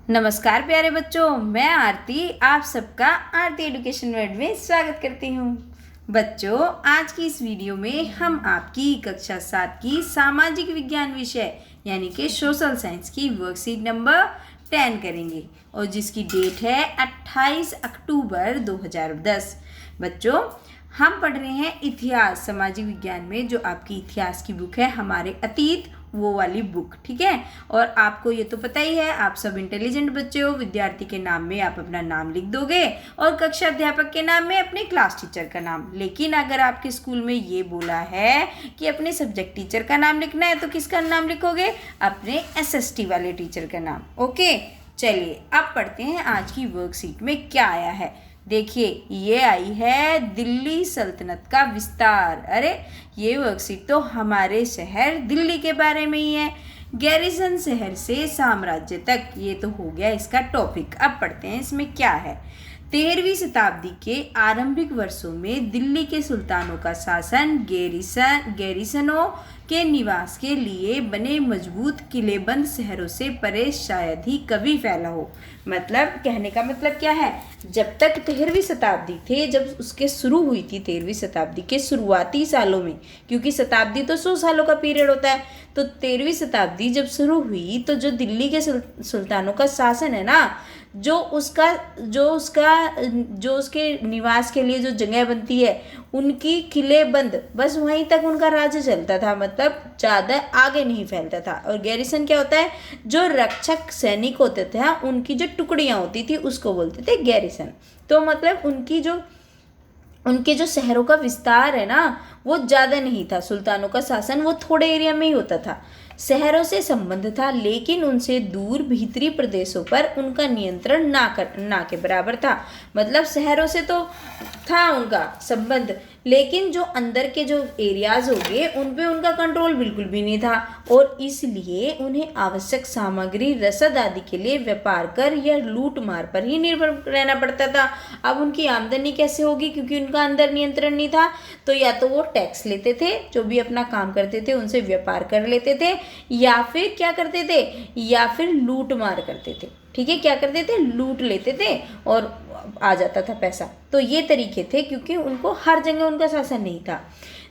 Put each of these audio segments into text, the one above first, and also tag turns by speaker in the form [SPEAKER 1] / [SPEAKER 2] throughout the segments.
[SPEAKER 1] नमस्कार प्यारे बच्चों, मैं आरती आप सबका आरती एजुकेशन वर्ल्ड में स्वागत करती हूँ। बच्चों, आज की इस वीडियो में हम आपकी कक्षा 7 की सामाजिक विज्ञान विषय यानी कि सोशल साइंस की वर्कशीट नंबर 10 करेंगे और जिसकी डेट है 28 अक्टूबर 2010। बच्चों, हम पढ़ रहे हैं इतिहास सामाजिक विज्ञान में, जो आपकी इतिहास की बुक है हमारे अतीत वो वाली बुक, ठीक है। और आपको ये तो पता ही है, आप सब इंटेलिजेंट बच्चे हो। विद्यार्थी के नाम में आप अपना नाम लिख दोगे और कक्षा अध्यापक के नाम में अपने क्लास टीचर का नाम। लेकिन अगर आपके स्कूल में ये बोला है कि अपने सब्जेक्ट टीचर का नाम लिखना है तो किसका नाम लिखोगे? अपने एसएसटी वाले टीचर का नाम। ओके, चलिए अब पढ़ते हैं आज की वर्कशीट में क्या आया है। देखिए, ये आई है दिल्ली सल्तनत का विस्तार। अरे, ये वर्कशीट तो हमारे शहर दिल्ली के बारे में ही है। गैरिसन शहर से साम्राज्य तक, ये तो हो गया इसका टॉपिक। अब पढ़ते हैं इसमें क्या है। 13वीं शताब्दी के आरंभिक वर्षों में दिल्ली के सुल्तानों का शासन गैरिसनों के निवास के लिए बने मजबूत किलेबंद शहरों से परे शायद ही कभी फैला हो। मतलब कहने का मतलब क्या है, जब तक 13वीं शताब्दी थे, जब उसके शुरू हुई थी 13वीं शताब्दी के शुरुआती सालों में, क्योंकि शताब्दी तो 100 सालों का पीरियड होता है, तो 13वीं शताब्दी जब शुरू हुई तो जो दिल्ली के सुल्तानों का शासन है ना, जो उसके निवास के लिए जो जगह बनती है, उनकी किले बंद, बस वहीं तक उनका राज्य चलता था, मतलब ज़्यादा आगे नहीं फैलता था। और गैरिसन क्या होता है? जो रक्षक सैनिक होते थे, उनकी जो टुकड़ियाँ होती थी उसको बोलते थे गैरिसन। तो मतलब उनके जो शहरों का विस्तार है ना, वो ज़्यादा नहीं था। सुल्तानों का शासन वो थोड़े एरिया में ही होता था। शहरों से संबंध था, लेकिन उनसे दूर भीतरी प्रदेशों पर उनका नियंत्रण ना के बराबर था। मतलब शहरों से तो था उनका संबंध, लेकिन जो अंदर के जो एरियाज हो गए उन पे उनका कंट्रोल बिल्कुल भी नहीं था। और इसलिए उन्हें आवश्यक सामग्री रसद आदि के लिए व्यापार कर या लूट मार पर ही निर्भर रहना पड़ता था। अब उनकी आमदनी कैसे होगी, क्योंकि उनका अंदर नियंत्रण नहीं था। तो या तो वो टैक्स लेते थे, जो भी अपना काम करते थे उनसे व्यापार कर लेते थे, या फिर क्या करते थे, या फिर लूट मार करते थे। ठीक है, क्या करते थे? लूट लेते थे और आ जाता था पैसा। तो ये तरीके थे, क्योंकि उनको हर जगह उनका शासन नहीं था।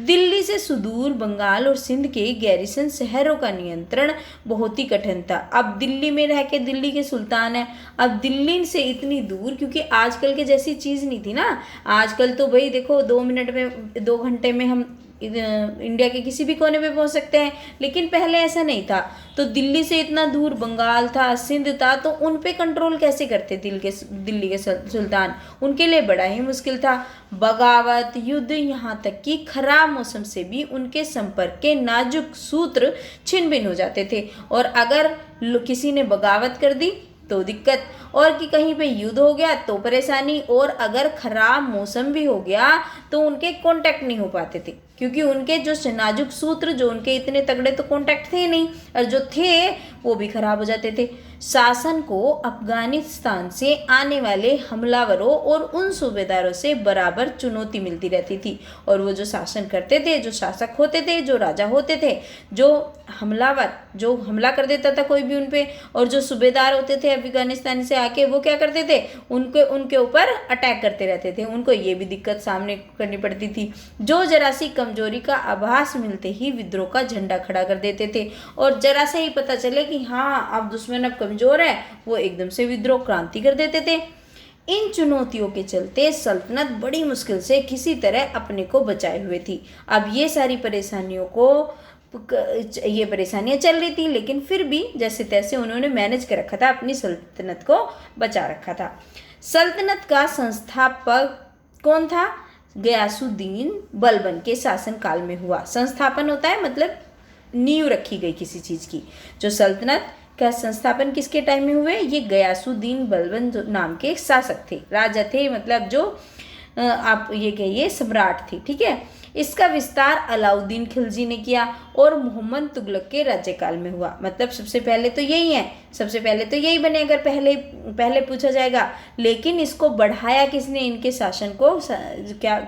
[SPEAKER 1] दिल्ली से सुदूर बंगाल और सिंध के गैरिसन शहरों का नियंत्रण बहुत ही कठिन था। अब दिल्ली में रह के दिल्ली के सुल्तान है, अब दिल्ली से इतनी दूर, क्योंकि आजकल के जैसी चीज़ नहीं थी ना। आजकल तो भाई देखो, 2 घंटे में हम इंडिया के किसी भी कोने पे पहुंच सकते हैं, लेकिन पहले ऐसा नहीं था। तो दिल्ली से इतना दूर बंगाल था, सिंध था, तो उन पे कंट्रोल कैसे करते दिल्ली के सुल्तान? उनके लिए बड़ा ही मुश्किल था। बगावत, युद्ध, यहाँ तक कि खराब मौसम से भी उनके संपर्क के नाजुक सूत्र छिन्न भिन्न हो जाते थे। और अगर किसी ने बगावत कर दी तो दिक्कत, और कि कहीं पे युद्ध हो गया तो परेशानी, और अगर खराब मौसम भी हो गया तो उनके कांटेक्ट नहीं हो पाते थे, क्योंकि उनके जो नाजुक सूत्र, जो उनके इतने तगड़े तो कांटेक्ट थे नहीं, और जो थे वो भी खराब हो जाते थे। शासन को अफगानिस्तान से आने वाले हमलावरों और उन सूबेदारों से बराबर चुनौती मिलती रहती थी। और वो जो शासन करते थे, जो शासक होते थे, जो राजा होते थे, जो हमला कर देता था कोई भी उन पे, और जो सूबेदार होते थे अफगानिस्तान से आके, वो क्या करते थे? उनके ऊपर अटैक करते रहते थे। उनको ये भी दिक्कत सामने करनी पड़ती थी। जो जरा सी कमजोरी का आभास मिलते ही विद्रोह का झंडा खड़ा कर देते थे, और जरा से ही पता चले कि हाँ, अब दुश्मन अब कमजोर है, वो एकदम से विद्रोह क्रांति कर देते थे। इन चुनौतियों के चलते सल्तनत बड़ी मुश्किल से किसी तरह अपने को बचाए हुए थी। अब ये परेशानियां चल रही थी, लेकिन फिर भी जैसे तैसे उन्होंने मैनेज कर रखा था, अपनी सल्तनत को बचा रखा था। सल्तनत का संस्थापक कौन था? गयासुद्दीन बलबन के शासन काल में हुआ। संस्थापन होता है मतलब नींव रखी गई किसी चीज़ की। जो सल्तनत का संस्थापन किसके टाइम में हुए? ये गयासुद्दीन बलबन नाम के एक शासक थे, राजा थे, मतलब जो आप ये कहिए सम्राट थे। ठीक है, इसका विस्तार अलाउद्दीन खिलजी ने किया और मोहम्मद तुगलक के राज्यकाल में हुआ। मतलब सबसे पहले तो यही बने, अगर पहले पूछा जाएगा। लेकिन इसको बढ़ाया किसने? इनके शासन को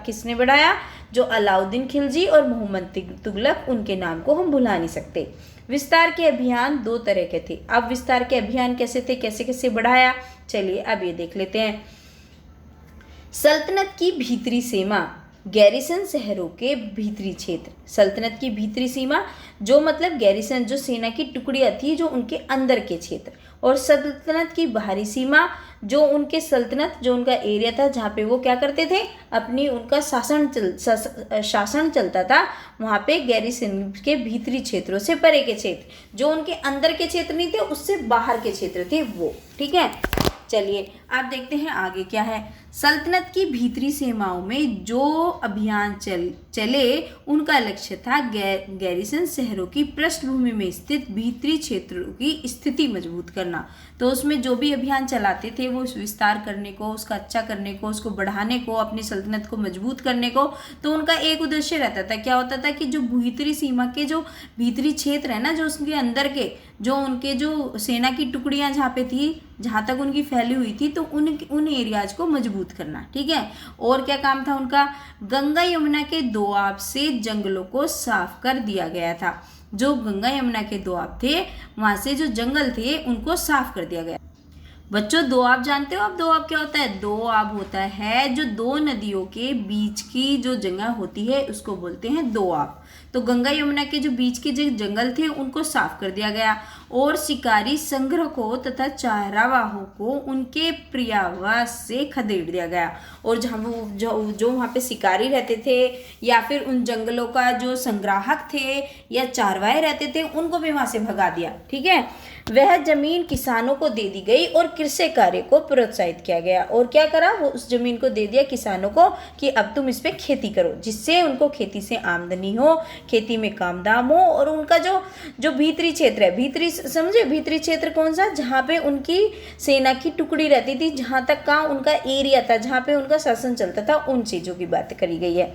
[SPEAKER 1] किसने बढ़ाया? जो अलाउद्दीन खिलजी और मोहम्मद तुगलक, उनके नाम को हम भुला नहीं सकते। विस्तार के अभियान दो तरह के थे। अब विस्तार के अभियान कैसे थे, कैसे कैसे बढ़ाया, चलिए अब ये देख लेते हैं। सल्तनत की भीतरी सीमा, गैरिसन शहरों के भीतरी क्षेत्र। सल्तनत की भीतरी सीमा जो मतलब गैरिसन जो सेना की टुकड़ियाँ थी जो उनके अंदर के क्षेत्र, और सल्तनत की बाहरी सीमा जो उनके सल्तनत जो उनका एरिया था जहाँ पे वो क्या करते थे, अपनी उनका शासन चलता था, वहाँ पे गैरिसन के भीतरी क्षेत्रों से परे के क्षेत्र, जो उनके अंदर के क्षेत्र नहीं थे उससे बाहर के क्षेत्र थे वो। ठीक है, चलिए आप देखते हैं आगे क्या है। सल्तनत की भीतरी सीमाओं में जो अभियान चले उनका लक्ष्य था गैरिसन शहरों की पृष्ठभूमि में स्थित भीतरी क्षेत्रों की स्थिति मजबूत करना। तो उसमें जो भी अभियान चलाते थे वो विस्तार करने को, उसका अच्छा करने को, उसको बढ़ाने को, अपनी सल्तनत को मजबूत करने को। तो उनका एक उद्देश्य रहता था, क्या होता था कि जो भीतरी सीमा के जो भीतरी क्षेत्र है ना, जो उसके अंदर के जो उनके जो सेना की टुकड़ियाँ जहाँ पे थी, जहाँ तक उनकी फैली हुई थी, तो उन एरियाज को मजबूत करना। ठीक है, और क्या काम था उनका, गंगा यमुना के दोआब से जंगलों को साफ कर दिया गया था। जो गंगा यमुना के दोआब थे वहाँ से जो जंगल थे उनको साफ कर दिया गया। बच्चों दोआब जानते हो आप, दोआब क्या होता है? दोआब होता है जो दो नदियों के बीच की जो जगह होती है उसको बोलते हैं दोआब। तो गंगा यमुना के जो बीच के जो जंगल थे उनको साफ कर दिया गया, और शिकारी संग्रह को तथा चारावाहों को उनके पर्यावास से खदेड़ दिया गया। और जहाँ वो जो वहाँ पे शिकारी रहते थे या फिर उन जंगलों का जो संग्राहक थे या चारवाहे रहते थे उनको भी वहाँ से भगा दिया। ठीक है, वह जमीन किसानों को दे दी गई और कृषि कार्य को प्रोत्साहित किया गया। और क्या करा, वो उस जमीन को दे दिया किसानों को कि अब तुम इस पे खेती करो, जिससे उनको खेती से आमदनी हो, खेती में काम दाम हो। और उनका जो भीतरी क्षेत्र है, भीतरी समझे, भीतरी क्षेत्र कौन सा, जहाँ पे उनकी सेना की टुकड़ी रहती थी, जहाँ तक का उनका एरिया था, जहाँ पे उनका शासन चलता था, उन चीज़ों की बात करी गई है।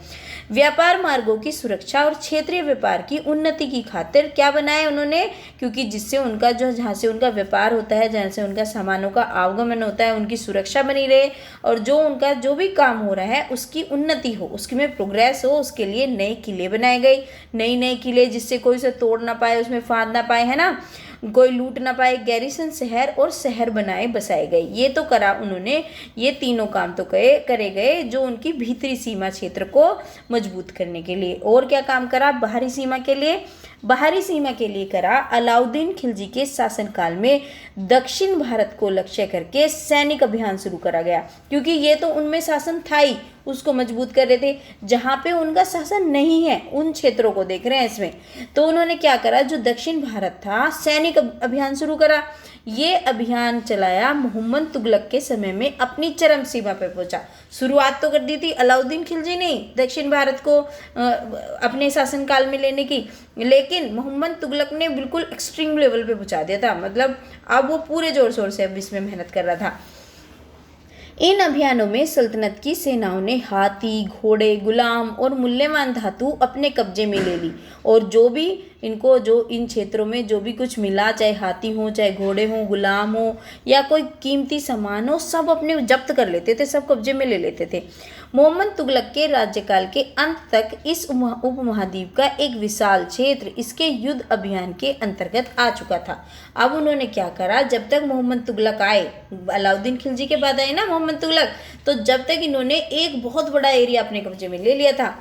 [SPEAKER 1] व्यापार मार्गों की सुरक्षा और क्षेत्रीय व्यापार की उन्नति की खातिर क्या बनाया उन्होंने, क्योंकि जिससे उनका जो जहाँ से उनका व्यापार होता है, जहाँ से उनका सामानों का आवागमन होता है, उनकी सुरक्षा बनी रहे, और जो उनका जो भी काम हो रहा है उसकी उन्नति हो, उसकी में प्रोग्रेस हो, उसके लिए नए किले बनाए गए। नए किले जिससे कोई उसे तोड़ ना पाए, उसमें फांद ना पाए, है ना, कोई लूट ना पाए। गैरिसन शहर और शहर बसाए गए। ये तो करा उन्होंने, ये तीनों काम तो करे गए जो उनकी भीतरी सीमा क्षेत्र को मजबूत करने के लिए। और क्या काम करा बाहरी सीमा के लिए? बाहरी सीमा के लिए करा अलाउद्दीन खिलजी के शासनकाल में दक्षिण भारत को लक्ष्य करके सैनिक अभियान शुरू करा गया, क्योंकि ये तो उनमें शासन था ही, उसको मजबूत कर रहे थे। जहाँ पे उनका शासन नहीं है उन क्षेत्रों को देख रहे हैं इसमें, तो उन्होंने क्या करा, जो दक्षिण भारत था सैनिक अभियान शुरू करा। ये अभियान चलाया मोहम्मद तुगलक के समय में अपनी चरम सीमा पर पहुंचा। शुरुआत तो कर दी थी अलाउद्दीन खिलजी ने दक्षिण भारत को अपने शासनकाल में लेने की, लेकिन मोहम्मद तुगलक ने बिल्कुल एक्सट्रीम लेवल पे पहुंचा दिया था। मतलब अब वो पूरे जोर शोर से अब इसमें मेहनत कर रहा था। इन अभियानों में सल्तनत की सेनाओं ने हाथी, घोड़े, गुलाम और मूल्यवान धातु अपने कब्जे में ले ली, और जो भी इनको जो इन क्षेत्रों में जो भी कुछ मिला, चाहे हाथी हो, चाहे घोड़े हो, गुलाम हो या कोई कीमती सामान हो, सब अपने जब्त कर लेते थे, सब कब्जे में ले लेते थे। मोहम्मद तुगलक के राज्यकाल के अंत तक इस उपमहाद्वीप का एक विशाल क्षेत्र इसके युद्ध अभियान के अंतर्गत आ चुका था। अब उन्होंने क्या करा, जब तक मोहम्मद तुगलक आए, अलाउद्दीन खिलजी के बाद आए ना मोहम्मद तुगलक, तो जब तक इन्होंने एक बहुत बड़ा एरिया अपने कब्जे में ले लिया था।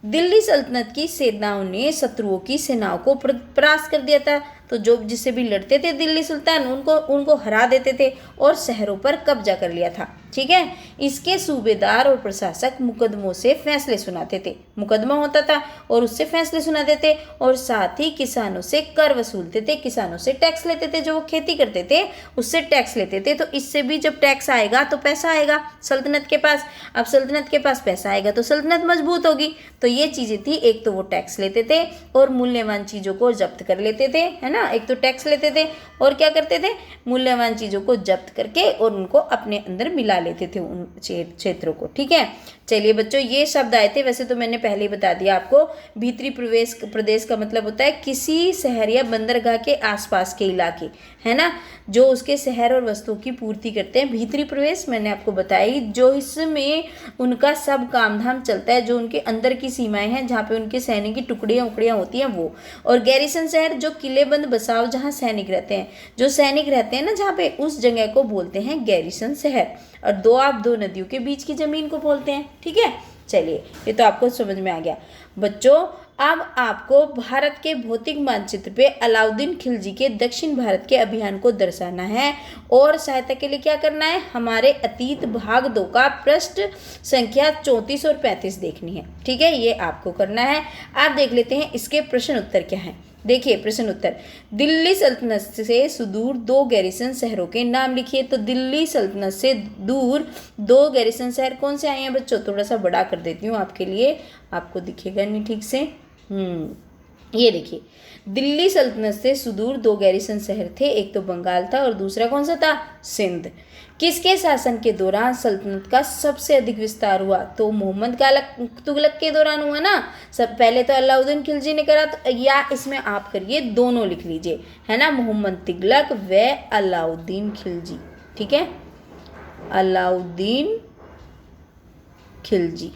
[SPEAKER 1] दिल्ली सल्तनत की सेनाओं ने शत्रुओं की सेनाओं को परास्त कर दिया था। तो जो जिससे भी लड़ते थे दिल्ली सुल्तान उनको हरा देते थे और शहरों पर कब्जा कर लिया था। ठीक है, इसके सूबेदार और प्रशासक मुकदमों से फैसले सुनाते थे, मुकदमा होता था और उससे फैसले सुनाते थे, और साथ ही किसानों से कर वसूलते थे, किसानों से टैक्स लेते थे, जो वो खेती करते थे उससे टैक्स लेते थे। तो इससे भी जब टैक्स आएगा तो पैसा आएगा सल्तनत के पास। अब सल्तनत के पास पैसा आएगा तो सल्तनत मजबूत होगी। तो ये चीज़ें थी, एक तो वो टैक्स लेते थे और मूल्यवान चीज़ों को जब्त कर लेते थे, है ना। एक तो टैक्स लेते थे और क्या करते थे, मूल्यवान चीज़ों को जब्त करके और उनको अपने अंदर मिला लेते थे उन क्षेत्रों को। ठीक है, चलिए बच्चों ये शब्द आए थे, वैसे तो मैंने पहले ही बता दिया आपको। भीतरी प्रदेश का मतलब होता है किसी शहर या बंदरगाह के आसपास के इलाके, है ना, जो उसके शहर और वस्तुओं की पूर्ति करते हैं। भीतरी प्रवेश मैंने आपको बताई, जो इसमें उनका सब काम धाम चलता है, जो उनके अंदर की सीमाएं हैं, जहाँ पे उनके सैनिक की टुकड़ियाँ उकड़ियाँ होती हैं वो। और गैरिसन शहर जो किलेबंद बसाव जहाँ सैनिक रहते हैं, जो सैनिक रहते हैं ना जहाँ पे, उस जगह को बोलते हैं गैरिसन शहर। और दो नदियों के बीच की जमीन को बोलते हैं। ठीक है, चलिए ये तो आपको समझ में आ गया। बच्चों अब आपको भारत के भौतिक मानचित्र पे अलाउद्दीन खिलजी के दक्षिण भारत के अभियान को दर्शाना है, और सहायता के लिए क्या करना है, हमारे अतीत भाग 2 का पृष्ठ संख्या 34 और 35 देखनी है। ठीक है, ये आपको करना है। आप देख लेते हैं इसके प्रश्न उत्तर क्या है। देखिए प्रश्न उत्तर, दिल्ली सल्तनत से सुदूर 2 गैरिसन शहरों के नाम लिखिए। तो दिल्ली सल्तनत से दूर 2 गैरिसन शहर कौन से आए हैं बच्चों? थोड़ा सा बड़ा कर देती हूँ आपके लिए, आपको दिखेगा नहीं ठीक से। ये देखिए, दिल्ली सल्तनत से सुदूर 2 गैरिसन शहर थे, एक तो बंगाल था और दूसरा कौन सा था? सिंध। किसके शासन के दौरान सल्तनत का सबसे अधिक विस्तार हुआ? तो मोहम्मद तुगलक के दौरान हुआ ना। सब पहले तो अलाउद्दीन खिलजी ने करा, तो या इसमें आप करिए दोनों लिख लीजिए, है ना, मोहम्मद तुगलक व अलाउद्दीन खिलजी। ठीक है, अलाउद्दीन खिलजी।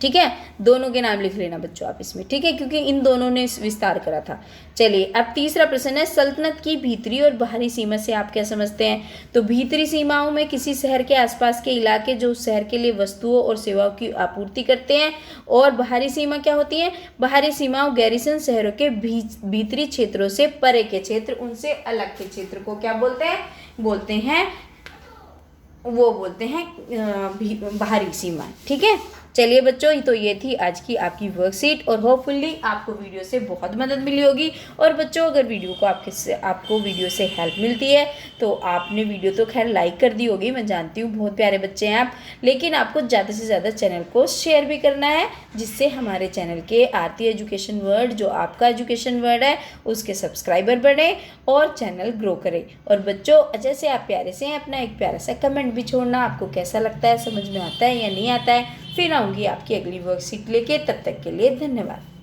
[SPEAKER 1] ठीक है, दोनों के नाम लिख लेना बच्चों आप इसमें। ठीक है, क्योंकि इन दोनों ने विस्तार करा था। चलिए अब तीसरा प्रश्न है, सल्तनत की भीतरी और बाहरी सीमा से आप क्या समझते हैं? तो भीतरी सीमाओं में किसी शहर के आसपास के इलाके जो उस शहर के लिए वस्तुओं और सेवाओं की आपूर्ति करते हैं। और बाहरी सीमा क्या होती है? बाहरी सीमाओं गैरिसन शहरों के भीतरी क्षेत्रों से परे के क्षेत्र, उनसे अलग के क्षेत्र को क्या बोलते हैं? बोलते हैं बाहरी सीमा। ठीक है, चलिए बच्चों तो ये थी आज की आपकी वर्कशीट, और होपफुली आपको वीडियो से बहुत मदद मिली होगी। और बच्चों अगर वीडियो को आपको वीडियो से हेल्प मिलती है तो आपने वीडियो तो खैर लाइक कर दी होगी, मैं जानती हूँ बहुत प्यारे बच्चे हैं आप, लेकिन आपको ज़्यादा से ज़्यादा चैनल को शेयर भी करना है, जिससे हमारे चैनल के आरती एजुकेशन वर्ल्ड, जो आपका एजुकेशन वर्ल्ड है, उसके सब्सक्राइबर बढ़े और चैनल ग्रो करे। और बच्चों जैसे आप प्यारे से हैं, अपना एक प्यारा सा कमेंट भी छोड़ना, आपको कैसा लगता है, समझ में आता है या नहीं आता है। फिर आऊँगी आपकी अगली वर्कशीट लेके, तब तक के लिए धन्यवाद।